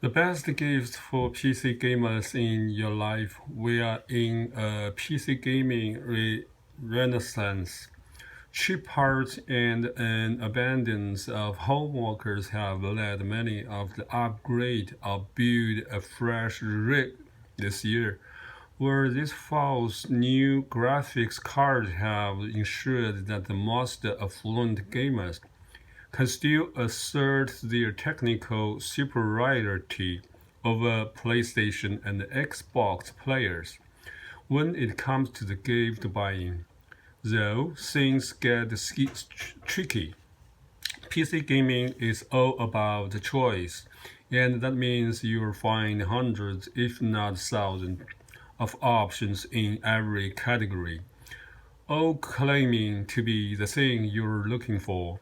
The best gift for PC gamers in your life. We are in a PC gaming renaissance. Cheap parts and an abundance of home workers have led many of the upgrade or build a fresh rig this year, where this fall's new graphics cards have ensured that the most affluent gamers can still assert their technical superiority over PlayStation and Xbox players when it comes to the gift buying. Though things get tricky, PC gaming is all about choice, and that means you'll find hundreds, if not thousands, of options in every category, all claiming to be the thing you're looking for.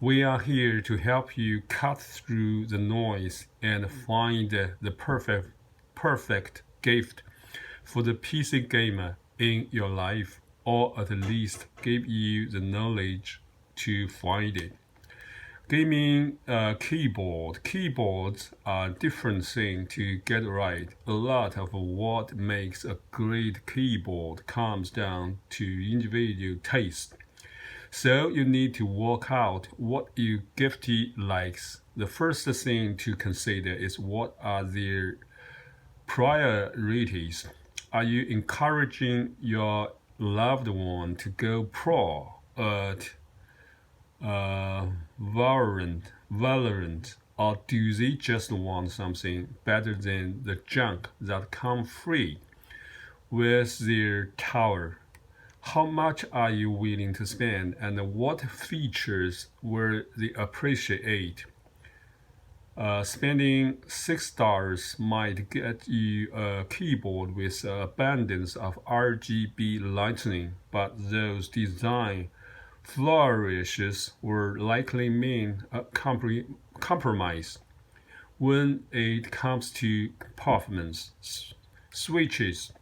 We are here to help you cut through the noise and find the perfect gift for the PC gamer in your life, or at least give you the knowledge to find it. Gaming keyboards are a different thing to get right. A lot of what makes a great keyboard comes down to individual taste. So you need to work out what your giftee likes. The first thing to consider is what are their priorities. Are you encouraging your loved one to go pro at Valorant, or do they just want something better than the junk that comes free with their tower? How much are you willing to spend, and what features will they appreciate? Spending $6 might get you a keyboard with an abundance of RGB lighting, but those design flourishes will likely mean a compromise when it comes to performance. Switches.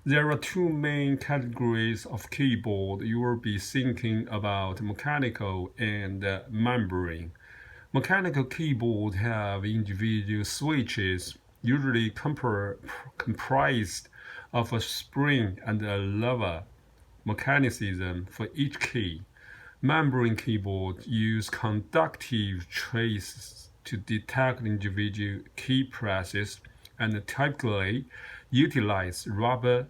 There are two main categories of keyboard you will be thinking about: mechanical and membrane. Mechanical keyboards have individual switches, usually comprised of a spring and a lever mechanism for each key. Membrane keyboards use conductive traces to detect individual key presses and typically utilize rubber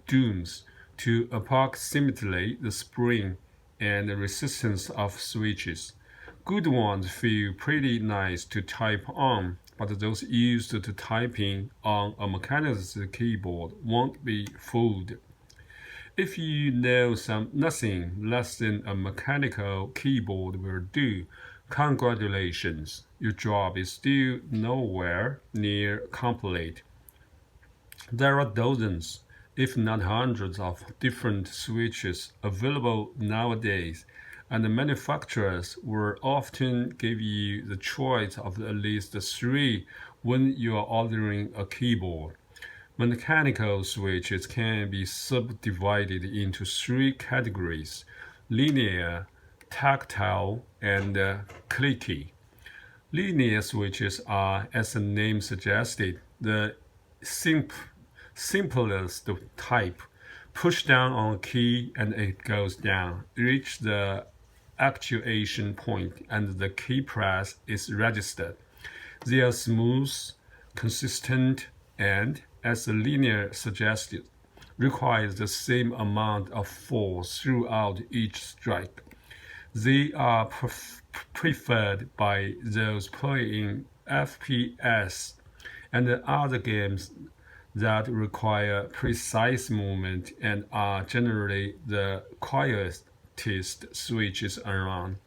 dooms to approximate the spring and resistance of switches. Good ones feel pretty nice to type on, but those used to typing on a mechanical keyboard won't be fooled. If you know nothing less than a mechanical keyboard will do, congratulations, your job is still nowhere near complete. There are dozens, if not hundreds, of different switches available nowadays, and the manufacturers will often give you the choice of at least three when you are ordering a keyboard. Mechanical switches can be subdivided into three categories: linear, tactile, and clicky. Linear switches are, as the name suggested, the simplest type. Push down on a key and it goes down. Reach the actuation point and the key press is registered. They are smooth, consistent, and, as the linear suggested, requires the same amount of force throughout each strike. They are preferred by those playing FPS and other games that require precise movement and are generally the quietest switches around.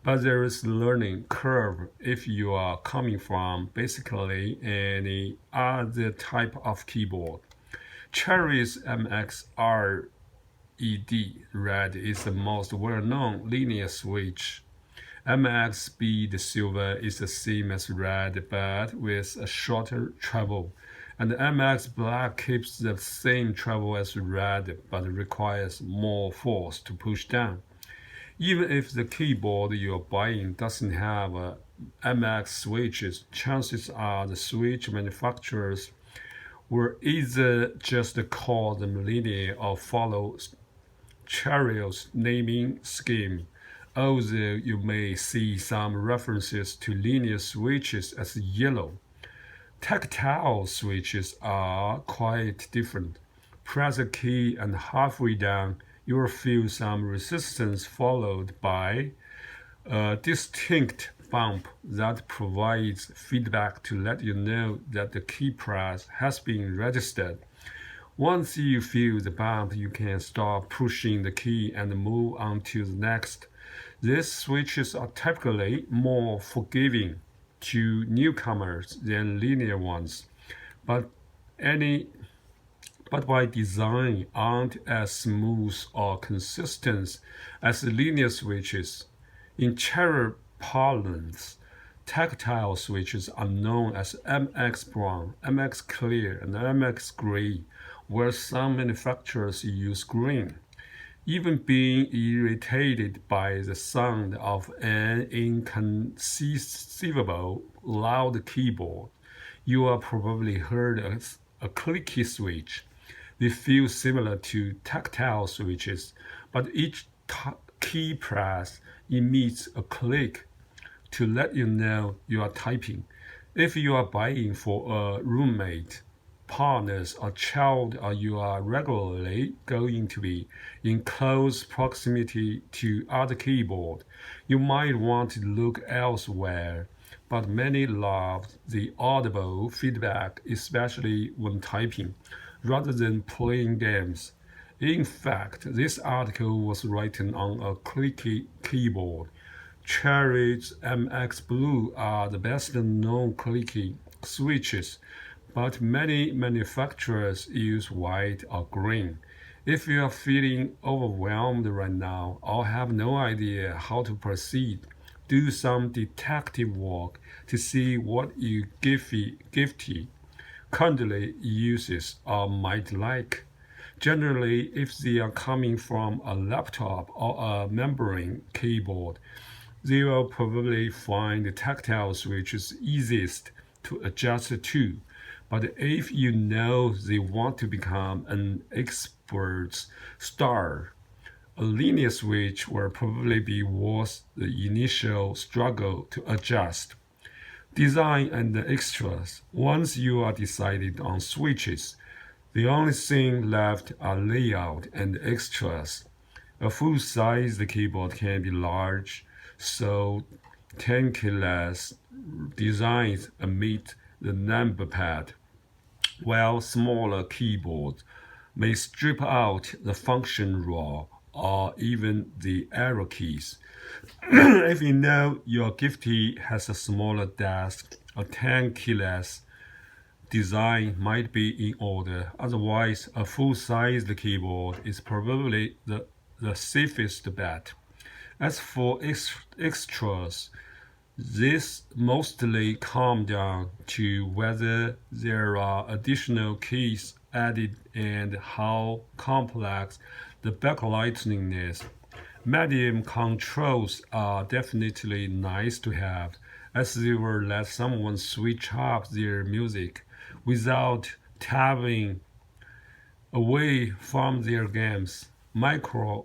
But there is a learning curve if you are coming from basically any other type of keyboard. Cherry's MXR Red is the most well-known linear switch. MX Speed Silver is the same as Red but with a shorter travel, and MX Black keeps the same travel as Red but requires more force to push down. Even if the keyboard you're buying doesn't have a MX switches, chances are the switch manufacturers were either just call them linear or follow Cheryl's naming scheme, although you may see some references to linear switches as yellow. Tactile switches are quite different. Press a key and halfway down, you will feel some resistance followed by a distinct bump that provides feedback to let you know that the key press has been registered. Once you feel the bump, you can stop pushing the key and move on to the next. These switches are typically more forgiving to newcomers than linear ones, but by design aren't as smooth or consistent as linear switches. In Cherry parlance, tactile switches are known as MX brown, MX clear, and MX gray, where some manufacturers use green. Even being irritated by the sound of an inconceivable loud keyboard, you have probably heard a clicky switch. They feel similar to tactile switches, but each key press emits a click to let you know you are typing. If you are buying for a roommate, partners, or child, or you are regularly going to be in close proximity to other keyboard, you might want to look elsewhere. But many love the audible feedback, especially when typing, rather than playing games. In fact, this article was written on a clicky keyboard. Cherry's MX Blue are the best known clicky switches, but many manufacturers use white or green. If you are feeling overwhelmed right now or have no idea how to proceed, do some detective work to see what your gifty currently uses or might like. Generally, if they are coming from a laptop or a membrane keyboard, they will probably find the tactile switches easiest to adjust to. But if you know they want to become an expert star, a linear switch will probably be worth the initial struggle to adjust. Design and extras. Once you are decided on switches, the only thing left are layout and extras. A full-size keyboard can be large, so tankless designs omit the number pad, while smaller keyboards may strip out the function raw or even the arrow keys. If you know your giftee has a smaller desk, a tankless design might be in order. Otherwise, a full-sized keyboard is probably the safest bet. As for extras, this mostly come down to whether there are additional keys added and how complex the backlighting is. Medium controls are definitely nice to have, as they will let someone switch up their music without tapping away from their games. Macro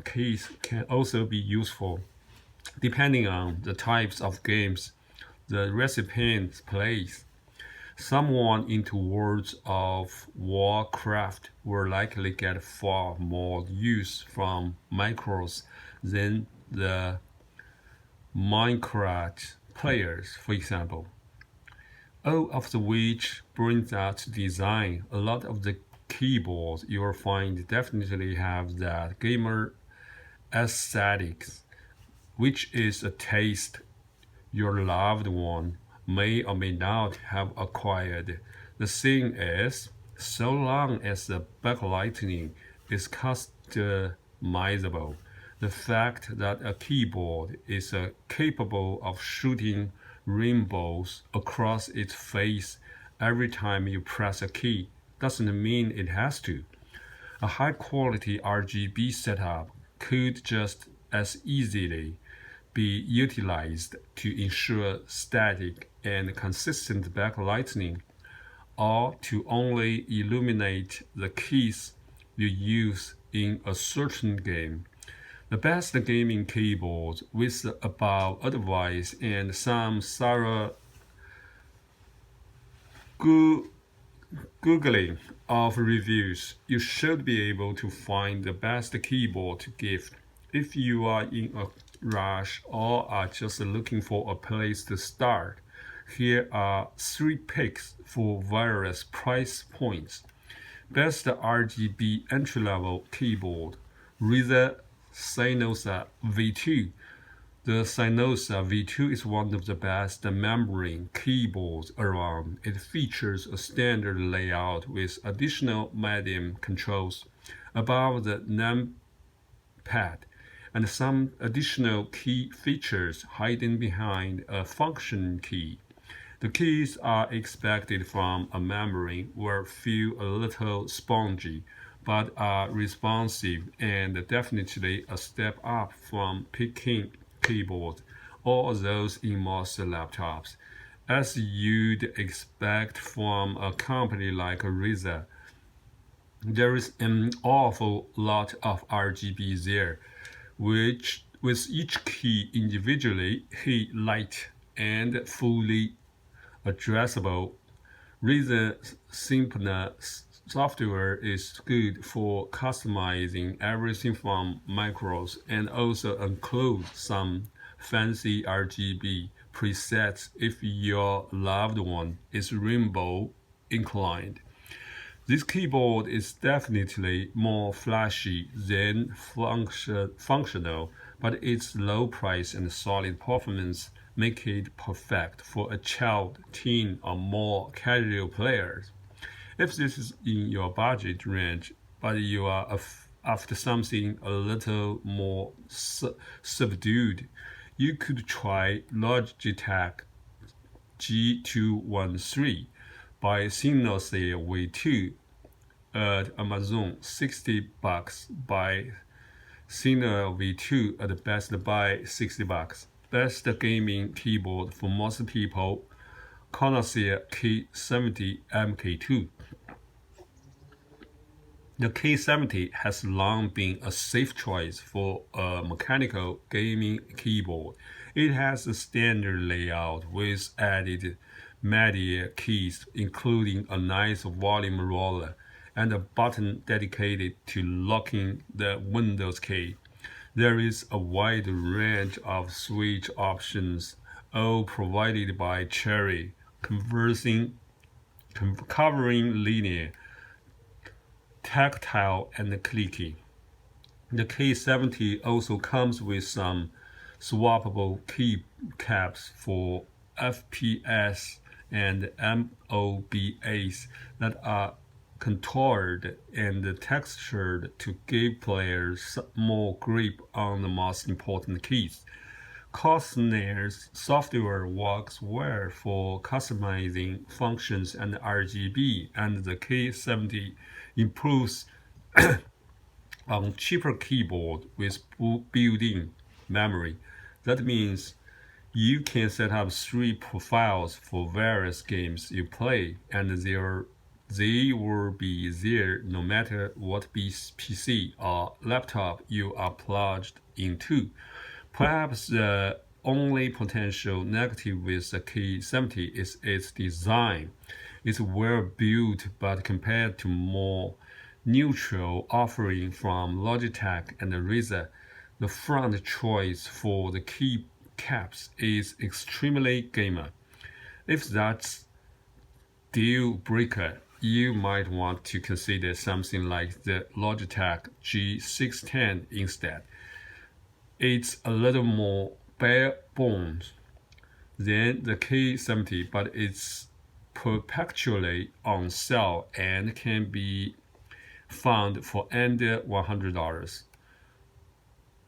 keys can also be useful, depending on the types of games the recipient plays. Someone into World of Warcraft will likely get far more use from macros than the Minecraft players, for example. All of which brings that design. A lot of the keyboards you will find definitely have that gamer aesthetics, which is a taste your loved one may or may not have acquired. The thing is, so long as the backlighting is customizable, the fact that a keyboard is capable of shooting rainbows across its face every time you press a key doesn't mean it has to. A high-quality RGB setup could just as easily be utilized to ensure static and consistent backlighting, or to only illuminate the keys you use in a certain game. The best gaming keyboard, with the above advice and some thorough Googling of reviews, you should be able to find the best keyboard to gift. If you are in a rush or are just looking for a place to start, here are 3 picks for various price points. Best RGB entry-level keyboard, Razer Synosa V2. The Synosa V2 is one of the best membrane keyboards around. It features a standard layout with additional medium controls above the numpad and some additional key features hidden behind a function key. The keys are expected from a membrane will feel a little spongy, but are responsive and definitely a step up from picking keyboards or those in most laptops, as you'd expect from a company like Razer. There is an awful lot of RGB there, which with each key individually light and fully addressable. Razer Simpness software is good for customizing everything from macros and also includes some fancy RGB presets if your loved one is rainbow inclined. This keyboard is definitely more flashy than functional, but its low price and solid performance make it perfect for a child, teen, or more casual players. If this is in your budget range, but you are after something a little more subdued, you could try Logitech G213 by Synosa V2 at Amazon, $60 by Synosa V2 at Best Buy, $60. Best gaming keyboard for most people, Corsair K70 MK2. The K70 has long been a safe choice for a mechanical gaming keyboard. It has a standard layout with added media keys, including a nice volume roller and a button dedicated to locking the Windows key. There is a wide range of switch options, all provided by Cherry, covering linear, tactile, and clicky. The K70 also comes with some swappable key caps for FPS and MOBAs that are contoured and textured to give players more grip on the most important keys. Corsair's software works well for customizing functions and RGB, and the K70 improves on cheaper keyboard with built-in memory. That means you can set up 3 profiles for various games you play, and they will be there no matter what PC or laptop you are plugged into. Perhaps the only potential negative with the K70 is its design. It's well built, but compared to more neutral offering from Logitech and Razer, the front choice for the key caps is extremely gamer. If that's deal breaker, you might want to consider something like the Logitech G610 instead. It's a little more bare bones than the K70, but it's perpetually on sale and can be found for under $100.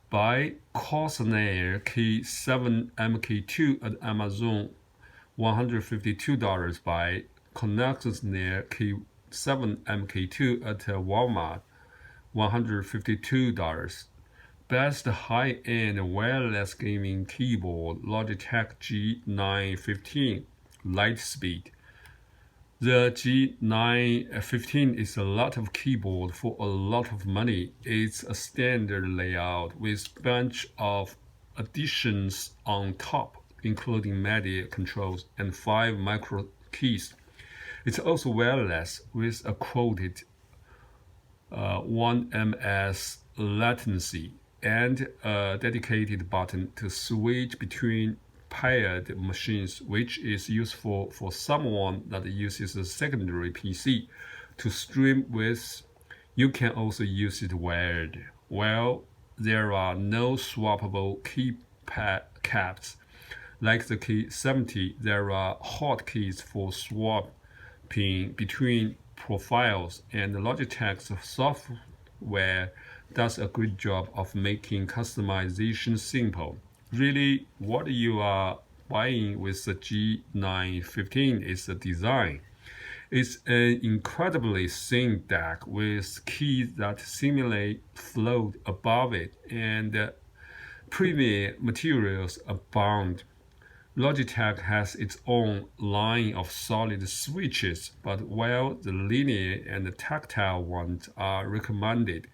Buy Corsair K7 MK2 at Amazon, $152. Buy Corsair K7 MK2 at Walmart, $152. best high-end wireless gaming keyboard, Logitech G915 Lightspeed. The G915 is a lot of keyboard for a lot of money. It's a standard layout with a bunch of additions on top, including media controls and 5 micro keys. It's also wireless with a quoted 1 ms latency and a dedicated button to switch between paired machines, which is useful for someone that uses a secondary PC to stream with. You can also use it wired. While there are no swappable keypad caps, like the key 70, there are hotkeys for swapping between profiles, and Logitech's software does a good job of making customization simple. Really, what you are buying with the G915 is the design. It's an incredibly thin deck with keys that seemingly float above it, and premium materials abound. Logitech has its own line of solid switches, but while the linear and the tactile ones are recommended,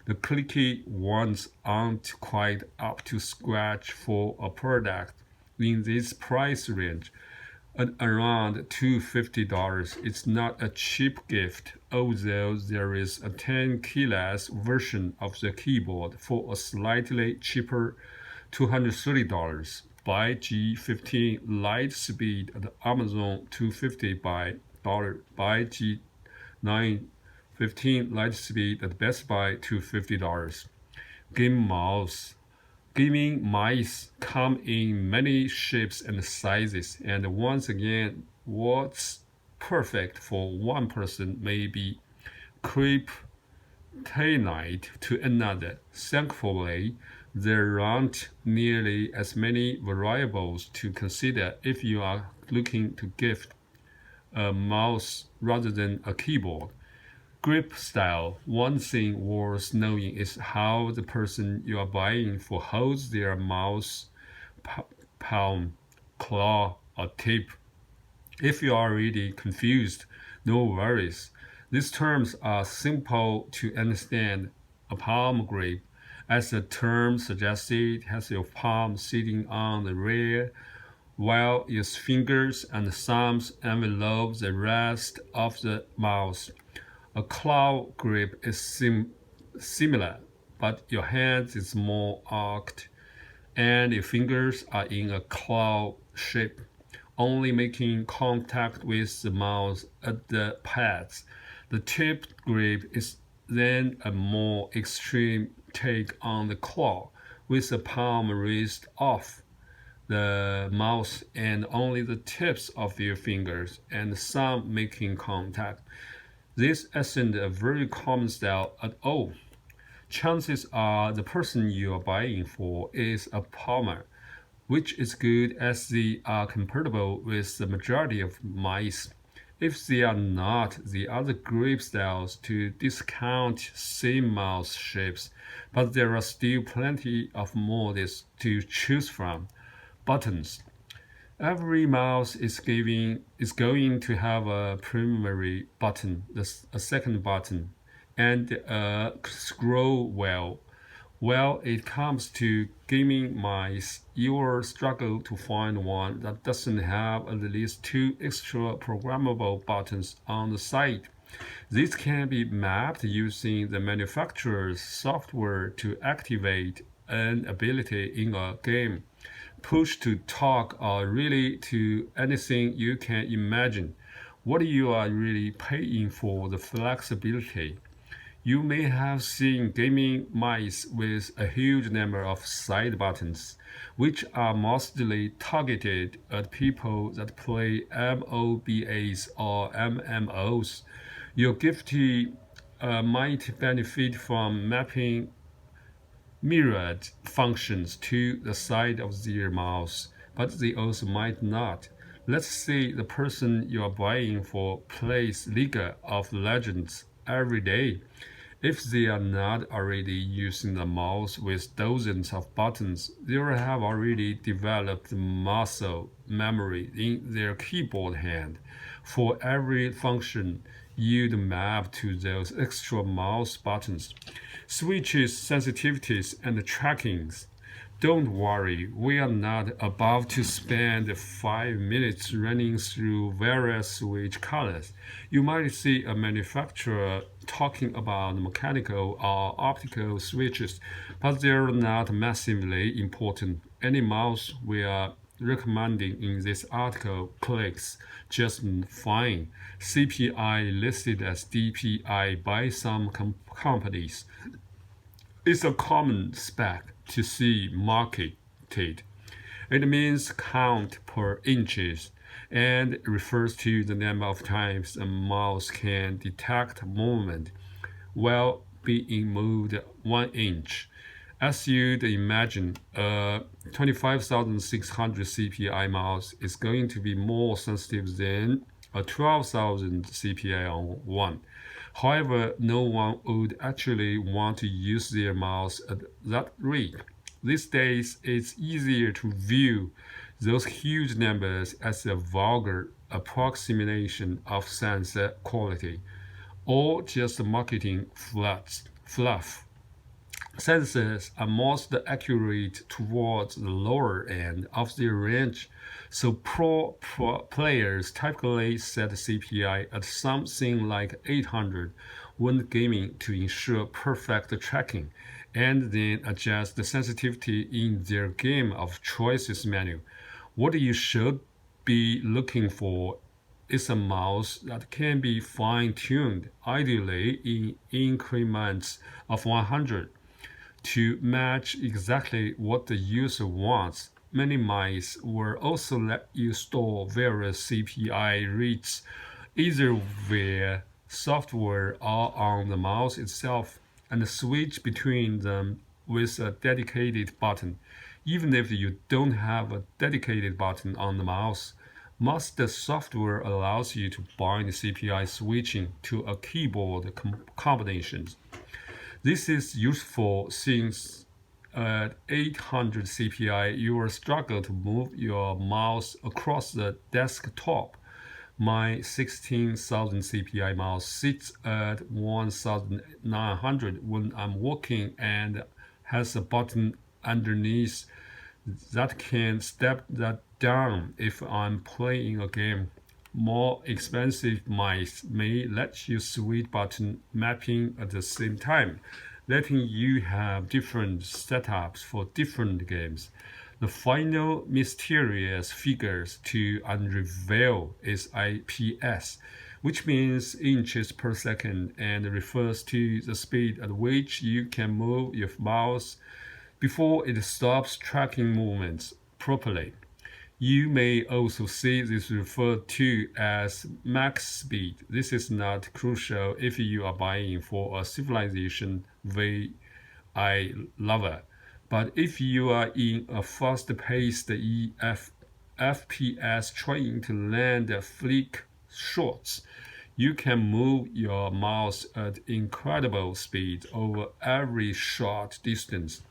the clicky ones aren't quite up to scratch for a product in this price range. At around $250, it's not a cheap gift, although there is a 10 keyless version of the keyboard for a slightly cheaper $230. Buy G15 Lightspeed at Amazon $250 by G915 Lightspeed at Best Buy $250. Gaming mice come in many shapes and sizes, and once again, what's perfect for one person may be kryptonite to another. Thankfully, there aren't nearly as many variables to consider if you are looking to gift a mouse rather than a keyboard. Grip style. One thing worth knowing is how the person you are buying for holds their mouse, palm, claw, or tip. If you are already confused, no worries. These terms are simple to understand. A palm grip, as the term suggested, has your palm sitting on the rear, while your fingers and thumbs envelope the rest of the mouse. A claw grip is similar, but your hand is more arched, and your fingers are in a claw shape, only making contact with the mouse at the pads. The tipped grip is then a more extreme take on the claw, with the palm raised off the mouse and only the tips of your fingers and thumb making contact. This isn't a very common style at all. Chances are the person you are buying for is a palmer, which is good as they are compatible with the majority of mice. If they are not, the other grip styles to discount same mouse shapes, but there are still plenty of models to choose from. Buttons. Every mouse is going to have a primary button, a second button, and a scroll wheel. When it comes to gaming mice, you will struggle to find one that doesn't have at least 2 extra programmable buttons on the side. These can be mapped using the manufacturer's software to activate an ability in a game, push to talk, or really to anything you can imagine. What you are really paying for the flexibility. You may have seen gaming mice with a huge number of side buttons, which are mostly targeted at people that play MOBAs or MMOs. Your giftee might benefit from mapping myriad functions to the side of their mouse, but they also might not. Let's say the person you are buying for plays League of Legends every day, If they are not already using a mouse with dozens of buttons, they will have already developed muscle memory in their keyboard hand. For every function, you'd map to those extra mouse buttons, switches, sensitivities, and trackings. Don't worry, we are not about to spend 5 minutes running through various switch colors. You might see a manufacturer talking about mechanical or optical switches, but they're not massively important. Any mouse we are recommending in this article clicks just fine. CPI listed as DPI by some companies. It's a common spec to see marketed. It means count per inches and refers to the number of times a mouse can detect movement while being moved 1 inch. As you'd imagine, a 25,600 CPI mouse is going to be more sensitive than a 12,000 CPI on one. However, no one would actually want to use their mouse at that rate. These days, it's easier to view those huge numbers as a vulgar approximation of sensor quality, or just marketing fluff. Sensors are most accurate towards the lower end of their range, so pro players typically set CPI at something like 800 when gaming to ensure perfect tracking, and then adjust the sensitivity in their game of choices menu. What you should be looking for is a mouse that can be fine-tuned, ideally in increments of 100. To match exactly what the user wants. Many mice will also let you store various CPI rates either via software or on the mouse itself, and switch between them with a dedicated button. Even if you don't have a dedicated button on the mouse, most software allows you to bind CPI switching to a keyboard combination. This is useful since at 800 CPI you will struggle to move your mouse across the desktop. My 16,000 CPI mouse sits at 1,900 when I'm working and has a button underneath that can step that down if I'm playing a game. More expensive mice may let you switch button mapping at the same time, letting you have different setups for different games. The final mysterious figures to unveil is IPS, which means inches per second and refers to the speed at which you can move your mouse before it stops tracking movements properly. You may also see this referred to as max speed. This is not crucial if you are buying for a Civilization VI lover, but if you are in a fast-paced FPS trying to land flick shots, you can move your mouse at incredible speed over every short distance.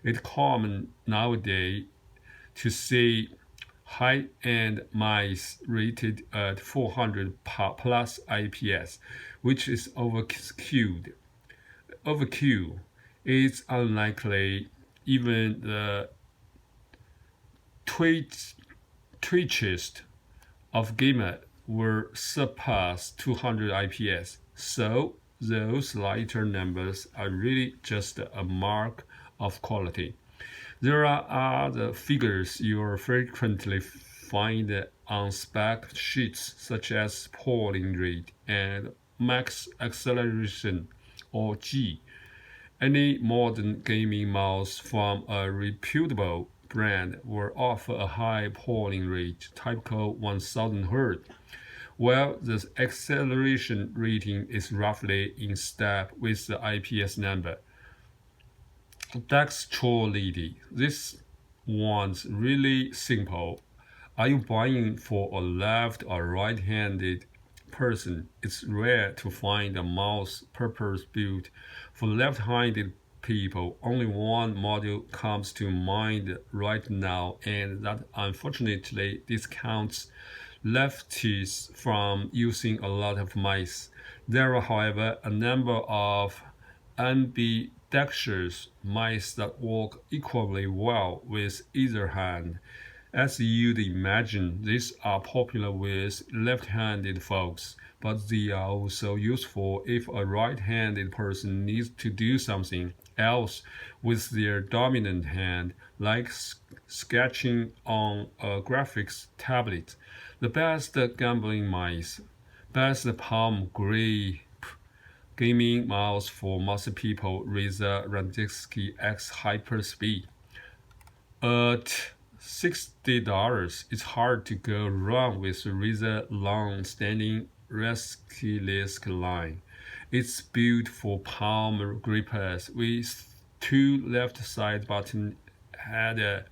It's common nowadays to see high-end mice rated at 400 plus IPS, which is overkill. It's unlikely even the twitchiest of gamer will surpass 200 IPS, so those lighter numbers are really just a mark of quality. There are other figures you will frequently find on spec sheets, such as polling rate and max acceleration, or G. Any modern gaming mouse from a reputable brand will offer a high polling rate, typical 1000 Hz, while the acceleration rating is roughly in step with the IPS number. Textuality. This one's really simple. Are you buying for a left or right-handed person. It's rare to find a mouse purpose-built for left-handed people. Only one model comes to mind right now, and that unfortunately discounts lefties from using a lot of mice. There are, however, a number of ambidextrous mice that work equally well with either hand. As you'd imagine, these are popular with left-handed folks, but they are also useful if a right-handed person needs to do something else with their dominant hand, like sketching on a graphics tablet. The best gambling mice, best palm grip gaming mouse for most people, Razer Randinsky X Hyperspeed. At $60, it's hard to go wrong with Razer long-standing Rescue line. It's built for palm grippers with two left-side buttons and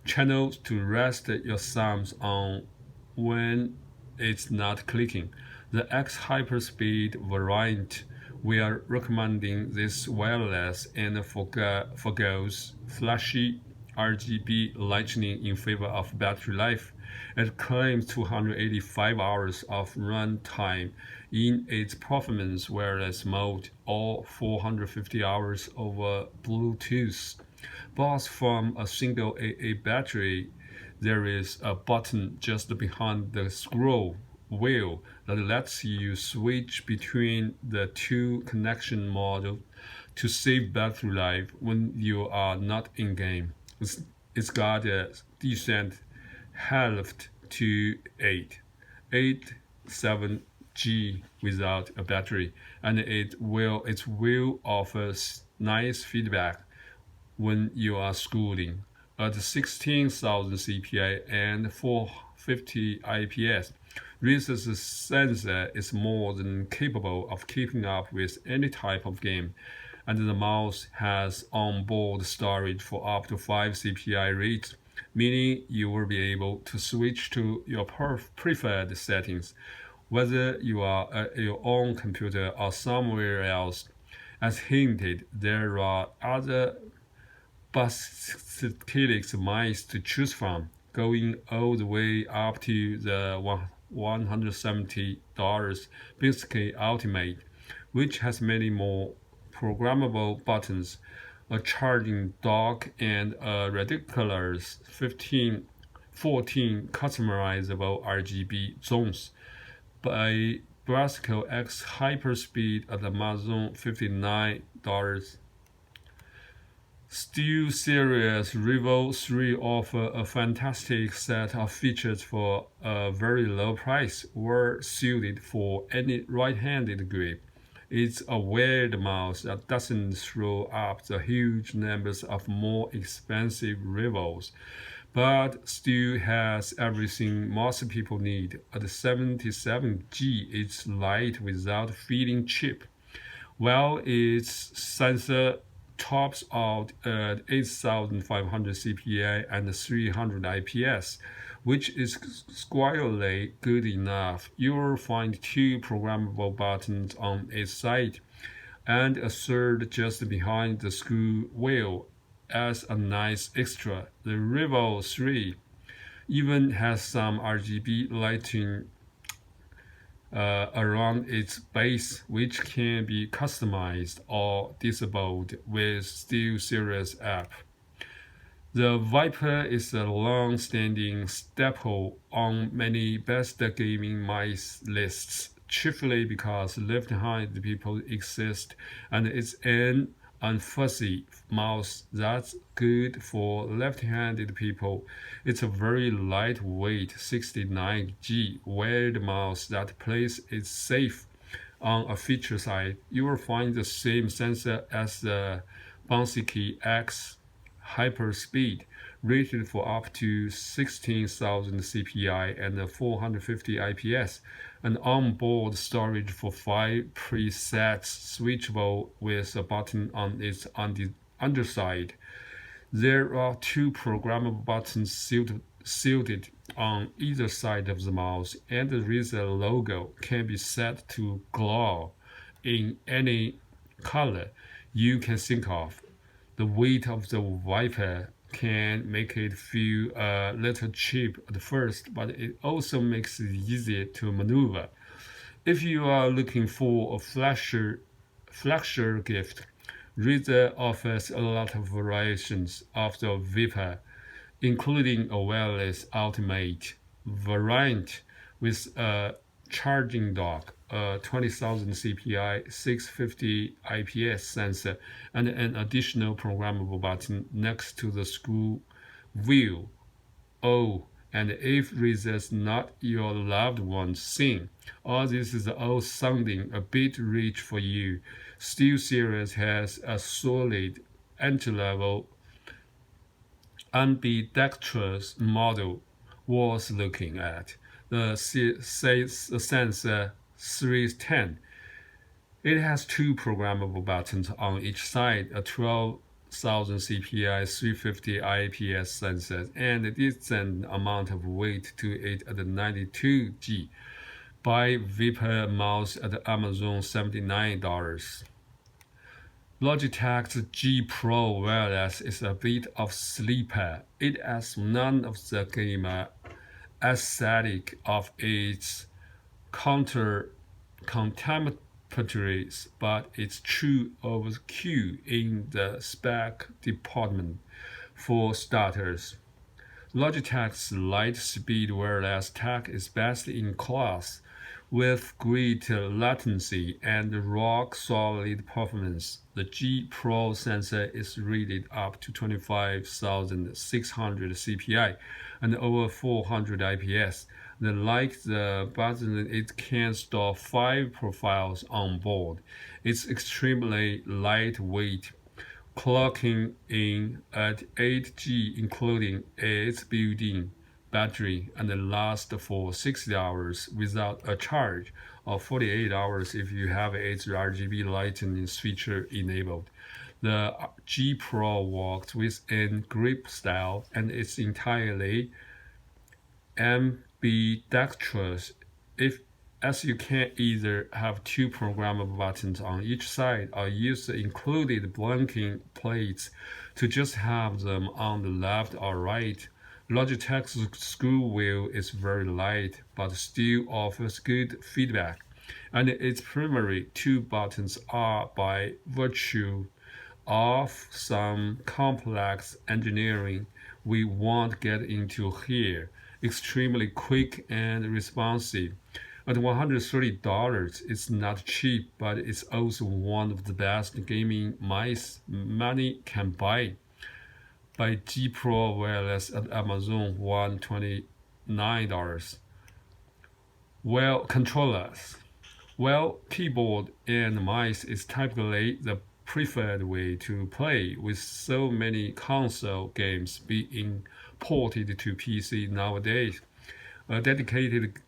channels to rest your thumbs on when it's not clicking. The X Hyperspeed variant, we are recommending this wireless and forgoes flashy RGB lighting in favor of battery life. It claims 285 hours of run time in its performance wireless mode or 450 hours over Bluetooth. Bought from a single AA battery, there is a button just behind the scroll wheel that lets you switch between the two connection models to save battery life when you are not in game. It's got a decent heft to 7G without a battery, and it will offer nice feedback when you are scrolling. At 16,000 CPI and 450 IPS, Razer's sensor is more than capable of keeping up with any type of game, and the mouse has onboard storage for up to 5 CPI rates, meaning you will be able to switch to your preferred settings, whether you are at your own computer or somewhere else. As hinted, there are other basilisk mice to choose from, going all the way up to the $170 Biscuit Ultimate, which has many more programmable buttons, a charging dock, and a ridiculous 14 customizable RGB zones. By Brasco X Hyperspeed at Amazon $59. SteelSeries Revo 3 offer a fantastic set of features for a very low price, well suited for any right-handed grip. It's a weird mouse that doesn't throw up the huge numbers of more expensive rivals, but still has everything most people need. At 77G, it's light without feeling cheap, while its sensor tops out at 8,500 CPI and 300 IPS, which is squarely good enough. You will find 2 programmable buttons on its side, and a third just behind the screw wheel as a nice extra. The Revo 3 even has some RGB lighting around its base, which can be customized or disabled with SteelSeries app. The Viper is a long-standing staple on many best gaming mice lists, chiefly because left-handed people exist, and it's an unfussy mouse that's good for left-handed people. It's a very lightweight 69G wired mouse that plays it safe. On a feature side, you will find the same sensor as the Logitech X Hyperspeed, rated for up to 16,000 CPI and 450 IPS, and onboard storage for 5 presets switchable with a button on its underside. There are 2 programmable buttons suited on either side of the mouse, and the Razer logo can be set to glow in any color you can think of. The weight of the Viper can make it feel a little cheap at first, but it also makes it easier to maneuver. If you are looking for a flasher gift, Razer offers a lot of variations of the Viper, including a wireless ultimate variant with a charging dock, a 20,000 CPI 650 IPS sensor, and an additional programmable button next to the screw wheel. Oh, and if Razer's not your loved one's thing, or this is all sounding a bit rich for you, SteelSeries has a solid entry-level ambidextrous model worth looking at, the Sensor 310. It has two programmable buttons on each side, a 12,000 CPI 350 IPS sensor, and a decent amount of weight to it at 92G. Buy Viper mouse at Amazon $79. Logitech's G Pro wireless is a bit of sleeper. It has none of the gamer aesthetic of its contemporaries, but it's true overkill in the spec department. For starters, Logitech's Lightspeed wireless tech is best in class, with great latency and rock-solid performance. The G Pro sensor is rated up to 25,600 CPI and over 400 IPS. And like the button, it can store 5 profiles on board. It's extremely lightweight, clocking in at 8G, including its built-in battery, and lasts for 60 hours without a charge, or 48 hours if you have its RGB lightning switcher enabled. The G Pro works within grip style and is entirely ambidextrous, as you can either have two programmable buttons on each side or use the included blanking plates to just have them on the left or right. Logitech's screw wheel is very light, but still offers good feedback, and its primary two buttons are, by virtue of some complex engineering we won't get into here, extremely quick and responsive. At $130, it's not cheap, but it's also one of the best gaming mice money can buy. By G Pro wireless at Amazon $129. Well, controllers. Well, keyboard and mouse is typically the preferred way to play, with so many console games being ported to PC nowadays. A dedicated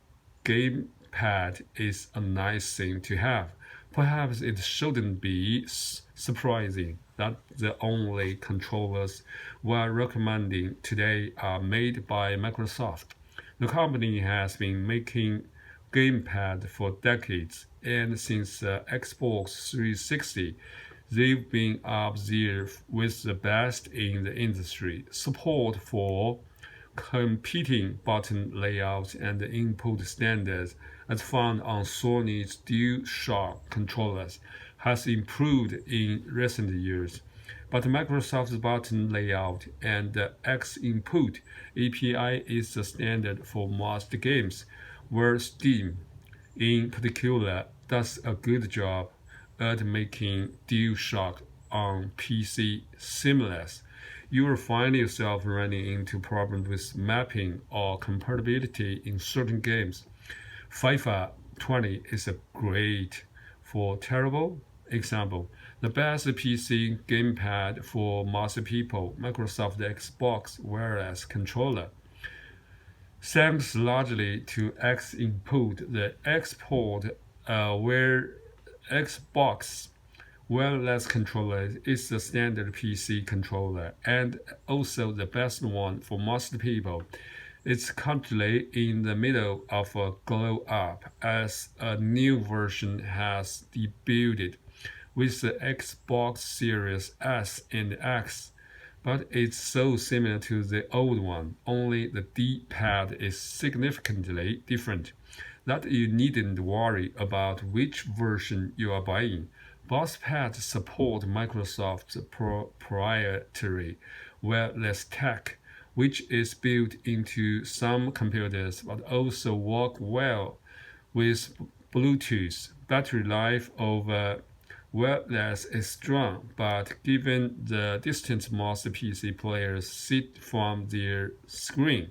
gamepad is a nice thing to have. Perhaps it shouldn't be surprising that the only controllers we're recommending today are made by Microsoft. The company has been making gamepad for decades, and since the Xbox 360, they've been up there with the best in the industry. Support for competing button layouts and input standards, as found on Sony's DualShock controllers, has improved in recent years. But Microsoft's button layout and the X-Input API is the standard for most games, where Steam, in particular, does a good job at making DualShock on PC seamless. You will find yourself running into problems with mapping or compatibility in certain games. FIFA 20 is a great for terrible example. The best PC gamepad for most people, Microsoft Xbox wireless controller. Thanks largely to X-Input, the export where Xbox wireless controller is the standard PC controller and also the best one for most people. It's currently in the middle of a glow up as a new version has debuted with the Xbox Series S and X, but it's so similar to the old one, only the D-pad is significantly different that you needn't worry about which version you are buying. Both pads support Microsoft's proprietary wireless tech, which is built into some computers but also work well with Bluetooth. Battery life over wireless is strong, but given the distance most PC players sit from their screen,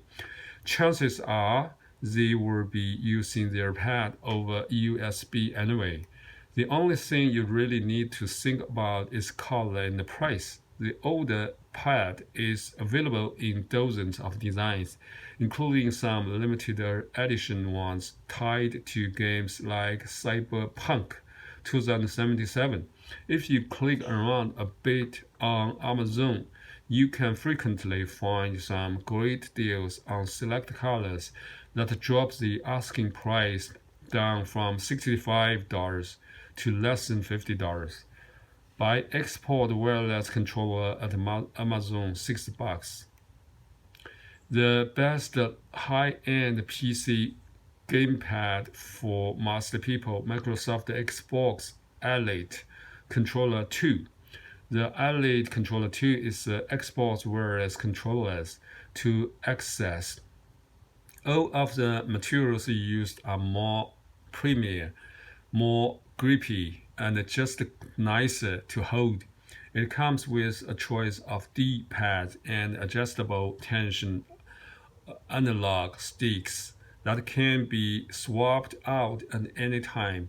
chances are they will be using their pad over USB anyway. The only thing you really need to think about is color and price. The older pad is available in dozens of designs, including some limited edition ones tied to games like Cyberpunk 2077. If you click around a bit on Amazon, you can frequently find some great deals on select colors that drop the asking price down from $65 to less than $50. Buy export wireless controller at Amazon $6. The best high-end PC gamepad for most people, Microsoft Xbox Elite Controller 2. The Elite Controller 2 is the Xbox wireless controllers to access. All of the materials used are more premier, more grippy, and just nicer to hold. It comes with a choice of D-pads and adjustable tension analog sticks that can be swapped out at any time.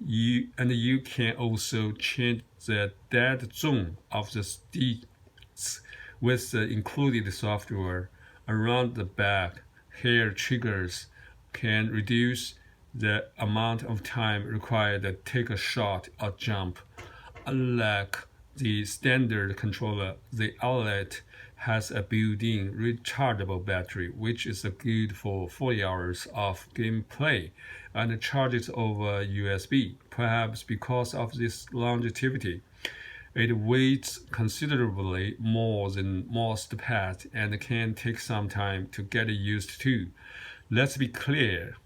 You can also change the dead zone of the sticks with the included software. Around the back, hair triggers can reduce the amount of time required to take a shot or jump. Unlike the standard controller, the Elite has a built-in rechargeable battery, which is good for 40 hours of gameplay and charges over USB. Perhaps because of this longevity, it weighs considerably more than most pads and can take some time to get used to. Let's be clear.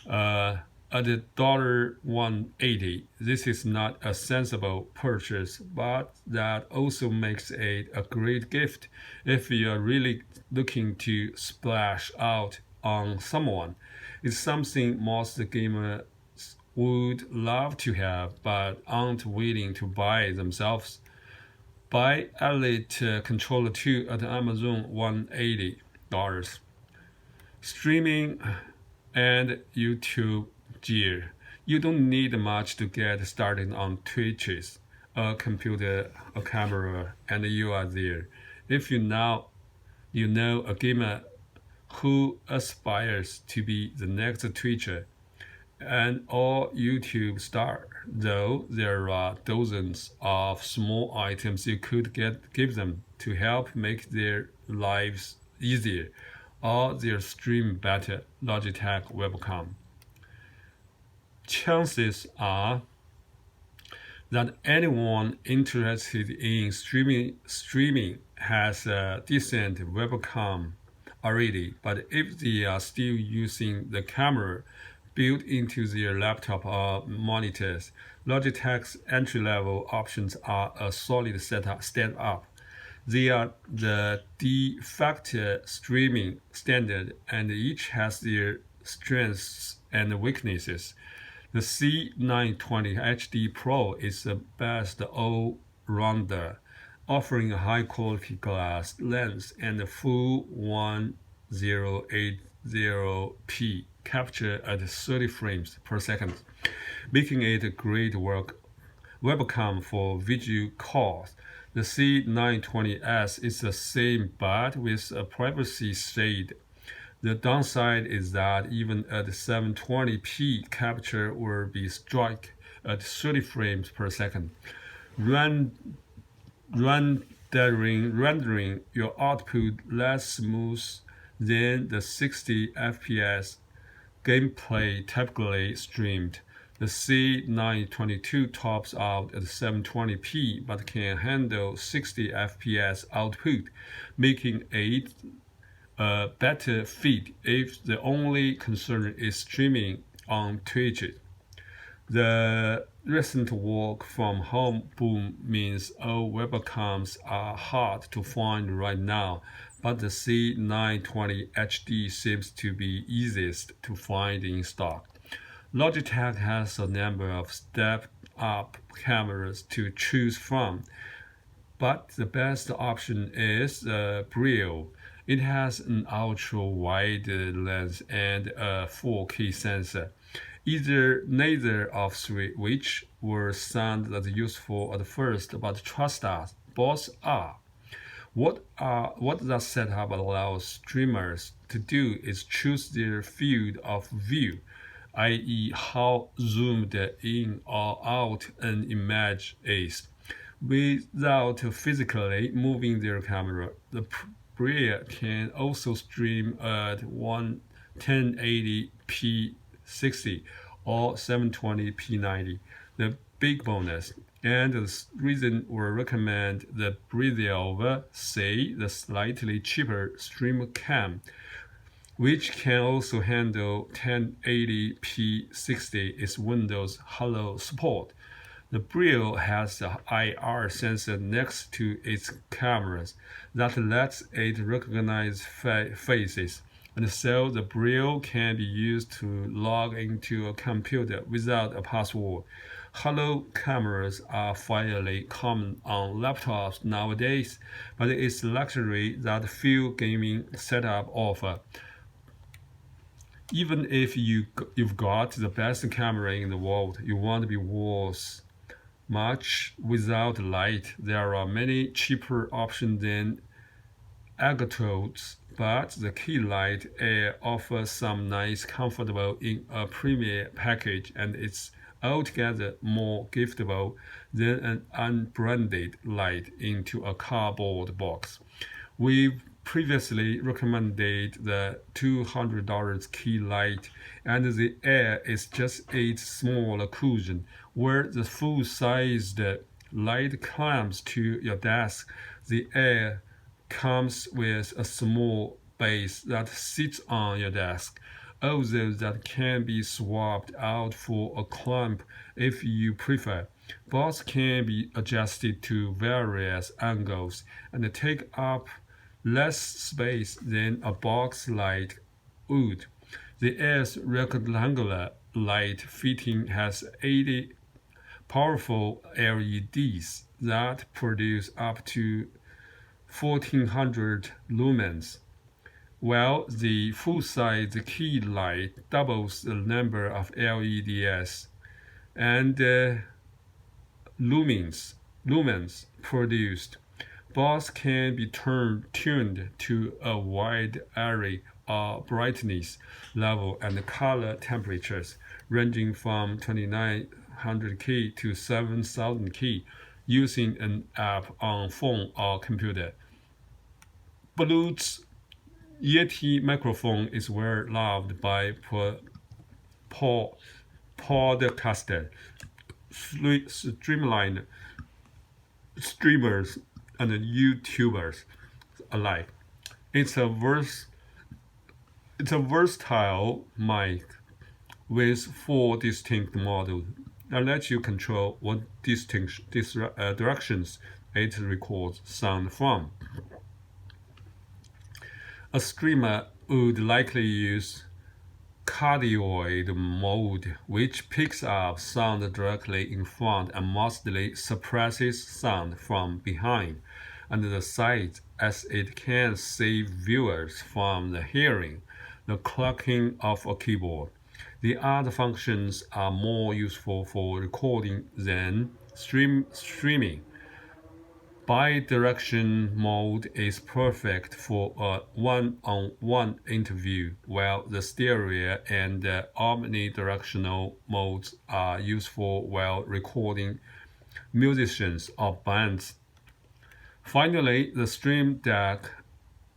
At $180, this is not a sensible purchase, but that also makes it a great gift if you are really looking to splash out on someone. It's something most gamers would love to have but aren't willing to buy themselves. Buy Elite Controller 2 at Amazon $180. Streaming and YouTube gear. You don't need much to get started on Twitches, a computer, a camera, and you are there. If you know a gamer who aspires to be the next Twitcher and or YouTube star, though there are dozens of small items you could give them to help make their lives easier or their stream better. Logitech Webcam. Chances are that anyone interested in streaming has a decent webcam already, but if they are still using the camera built into their laptop or monitors, Logitech's entry-level options are a solid step up. They are the de facto streaming standard, and each has their strengths and weaknesses. The C920 HD Pro is the best all-rounder, offering a high-quality glass lens and a full 1080p capture at 30 frames per second, making it a great webcam for video calls. The C920S is the same but with a privacy shade. The downside is that even at 720p capture will be struck at 30 frames per second, rendering your output less smooth than the 60 FPS gameplay typically streamed. The C922 tops out at 720p but can handle 60 FPS output, making it a better fit if the only concern is streaming on Twitch. The recent work from home boom means all webcams are hard to find right now, but the C920 HD seems to be easiest to find in stock. Logitech has a number of step-up cameras to choose from, but the best option is the Brio. It has an ultra-wide lens and a 4K sensor. Neither of which were sound as useful at first, but trust us, both are. What that setup allows streamers to do is choose their field of view, i.e. how zoomed in or out an image is, without physically moving their camera. The Brio can also stream at 1080p 60 or 720p 90. The big bonus, and the reason we recommend the Brio over, say, the slightly cheaper Stream Cam, which can also handle 1080p 60, is Windows Hello support. The Brio has an IR sensor next to its cameras that lets it recognize faces, and so the Brio can be used to log into a computer without a password. Hello cameras are fairly common on laptops nowadays, but it's a luxury that few gaming setups offer. Even if you've got the best camera in the world, you won't be worth much without light. There are many cheaper options than Agatodes, but the Key Light Air offers some nice comfortable in a premium package, and it's altogether more giftable than an unbranded light into a cardboard box. We've previously recommended the $200 Key Light, and the Air is just a smaller cushion where the full-sized light clamps to your desk. The Air comes with a small base that sits on your desk, although that can be swapped out for a clamp if you prefer. Both can be adjusted to various angles and take up less space than a box light would. The Air's rectangular light fitting has 80 powerful LEDs that produce up to 1400 lumens, while the full-size Key Light doubles the number of LEDs and lumens produced. Both can be tuned to a wide array of brightness level and color temperatures, ranging from 2900K to 7000K, using an app on phone or computer. Bluetooth Yeti Microphone is well loved by podcasters, streamers, and YouTubers alike. It's a versatile mic with 4 distinct models that let you control what directions it records sound from. A streamer would likely use cardioid mode, which picks up sound directly in front and mostly suppresses sound from behind and the sides, as it can save viewers from hearing the clucking of a keyboard. The other functions are more useful for recording than streaming. Bidirection mode is perfect for a one-on-one interview, while the stereo and omnidirectional modes are useful while recording musicians or bands. Finally, the Stream Deck.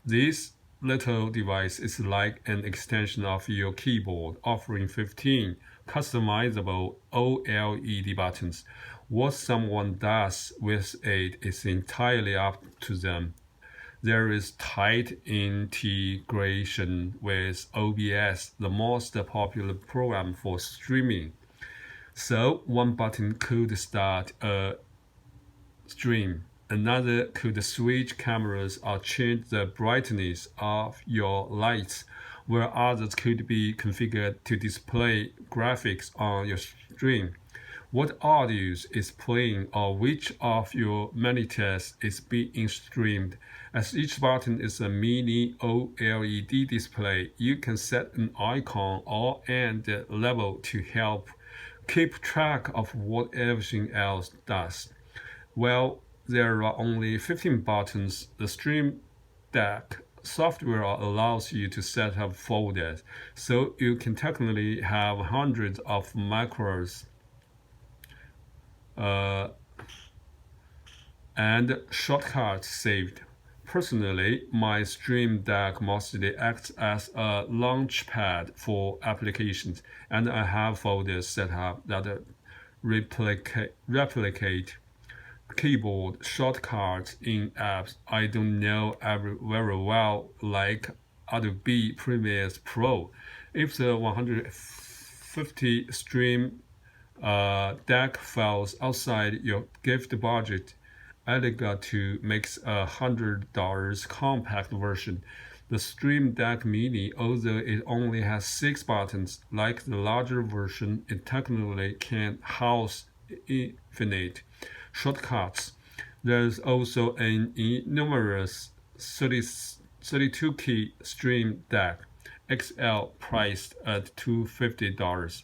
This little device is like an extension of your keyboard, offering 15 customizable OLED buttons. What someone does with it is entirely up to them. There is tight integration with OBS, the most popular program for streaming. So one button could start a stream. Another could switch cameras or change the brightness of your lights, where others could be configured to display graphics on your stream. What audio is playing or which of your many tests is being streamed. As each button is a mini OLED display, you can set an icon or end level to help keep track of what everything else does. Well, there are only 15 buttons. The Stream Deck software allows you to set up folders, so you can technically have hundreds of macros and shortcuts saved. Personally, my Stream Deck mostly acts as a launchpad for applications, and I have folders set up that replicate keyboard shortcuts in apps I don't know very well, like Adobe Premiere Pro. If the 150 Stream Deck falls outside your gift budget, Elgato makes a $100 compact version. The Stream Deck Mini, although it only has 6 buttons, like the larger version, it technically can house infinite shortcuts. There's also an enormous 32-key Stream Deck XL priced at $250.